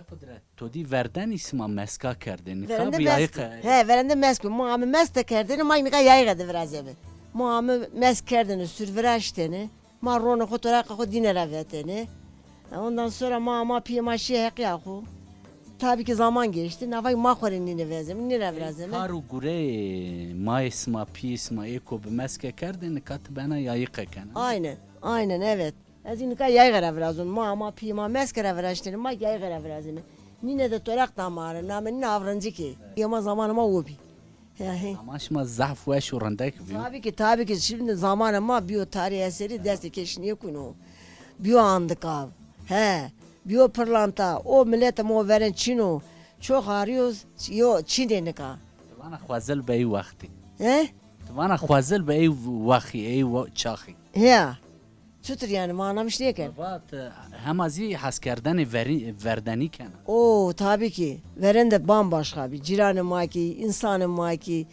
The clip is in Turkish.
Ay Kudret, to di verden isma meska kerdin. Verende Tabii ayık. verende mesk. Muamı mesk de kerdini, ma nika yaygadı biraz evi. Muamı mesk kerdini, sürviraşteni. Ma ronu fotoğrafı ko dinere veteni. Ondan sonra ma piyama şey hek yahu. Tabii ki zaman geçti. Navay ma korin nine vezem, nine vezem. Karu gure ma isma pi isma eko be meske kerdin kat bana yayık eken. Aynen evet. Az nika yaygara biraz on. Ma piyama mesk kere viraşteni, ma yaygara biraz evi. Nine de torak damarı, namen nine avrancı ki. Yama zamanıma ubi. Ama şma zaf ve şurandaki bir. Tabii ki şimdi zamanıma biyo tarih eseri dersi keşniye kunu. Biyo andık av. Biyo pırlanta. O millete mo veren Çino. Çok arıyoruz. Yo Çin'e ka. Bana xwazel be ey vakti. He? Bana xwazel be ey vakti ey çaxi. Ya. Çutur yani manamış ne ken? Vat hemazi haskerdani verdani kana. Oo tabii ki. Veren de bambaşka bir. Ciranı maki, insanı maki.